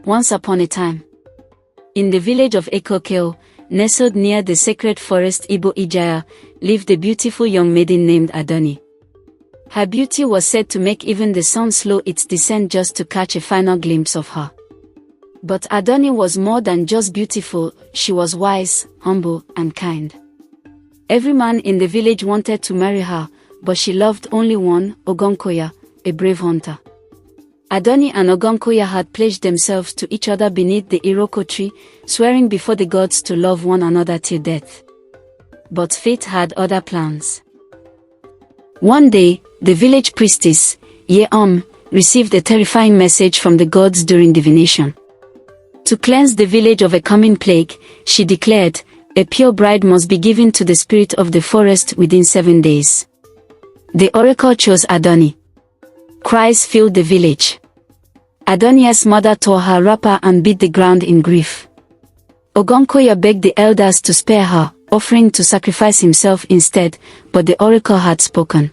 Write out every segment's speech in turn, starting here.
Once upon a time, in the village of Ekokeo, nestled near the sacred forest Ibo Ijaya, lived a beautiful young maiden named Adunni. Her beauty was said to make even the sun slow its descent just to catch a final glimpse of her. But Adunni was more than just beautiful, she was wise, humble, and kind. Every man in the village wanted to marry her, but she loved only one, Ògúnkọ, a brave hunter. Adunni and Ògúnkọ had pledged themselves to each other beneath the Iroko tree, swearing before the gods to love one another till death. But fate had other plans. One day, the village priestess, Ye-om, received a terrifying message from the gods during divination. To cleanse the village of a coming plague, she declared, a pure bride must be given to the spirit of the forest within 7 days. The oracle chose Adunni. Cries filled the village. Adunni's mother tore her wrapper and beat the ground in grief. Ògúnkọ begged the elders to spare her, offering to sacrifice himself instead, but the oracle had spoken.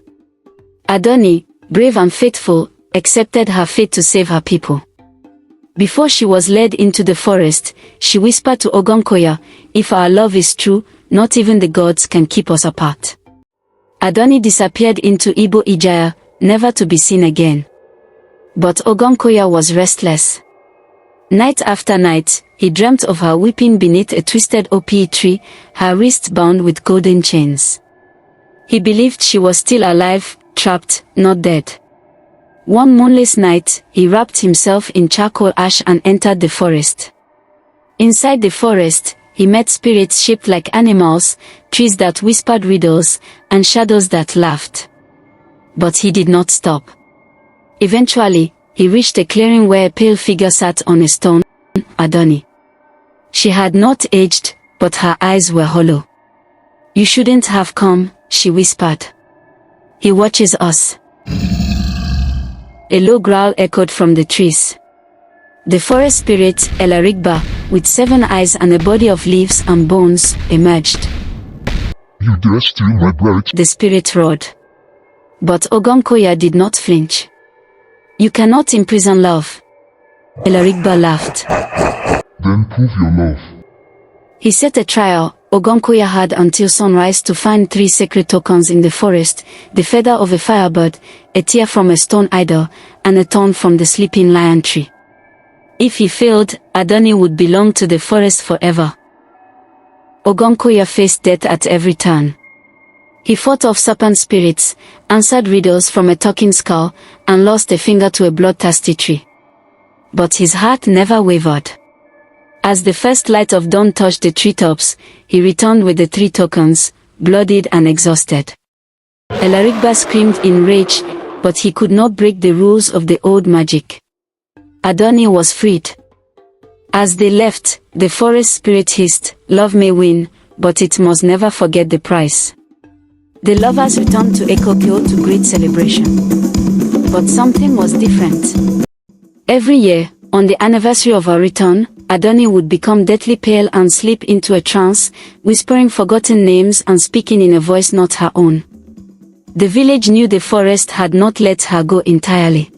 Adunni, brave and faithful, accepted her fate to save her people. Before she was led into the forest, she whispered to Ògúnkọ, if our love is true, not even the gods can keep us apart. Adunni disappeared into Ibo Ijaya, never to be seen again. But Ògúnkọ was restless. Night after night, he dreamt of her weeping beneath a twisted opi tree, her wrists bound with golden chains. He believed she was still alive, trapped, not dead. One moonless night, he wrapped himself in charcoal ash and entered the forest. Inside the forest, he met spirits shaped like animals, trees that whispered riddles, and shadows that laughed. But he did not stop. Eventually, he reached a clearing where a pale figure sat on a stone, Adunni. She had not aged, but her eyes were hollow. You shouldn't have come, she whispered. He watches us. A low growl echoed from the trees. The forest spirit, Elarigba, with 7 eyes and a body of leaves and bones, emerged. You dare steal my bride? The spirit roared. But Ògúnkọ did not flinch. You cannot imprison love. Elarigba laughed. Then prove your love. He set a trial. Ògúnkọ had until sunrise to find 3 sacred tokens in the forest, the feather of a firebird, a tear from a stone idol, and a thorn from the sleeping lion tree. If he failed, Adunni would belong to the forest forever. Ògúnkọ faced death at every turn. He fought off serpent spirits, answered riddles from a talking skull, and lost a finger to a bloodthirsty tree. But his heart never wavered. As the first light of dawn touched the treetops, he returned with the 3 tokens, bloodied and exhausted. Elarigba screamed in rage, but he could not break the rules of the old magic. Adunni was freed. As they left, the forest spirit hissed, love may win, but it must never forget the price. The lovers returned to Ekokeo to great celebration. But something was different. Every year, on the anniversary of her return, Adunni would become deathly pale and slip into a trance, whispering forgotten names and speaking in a voice not her own. The village knew the forest had not let her go entirely.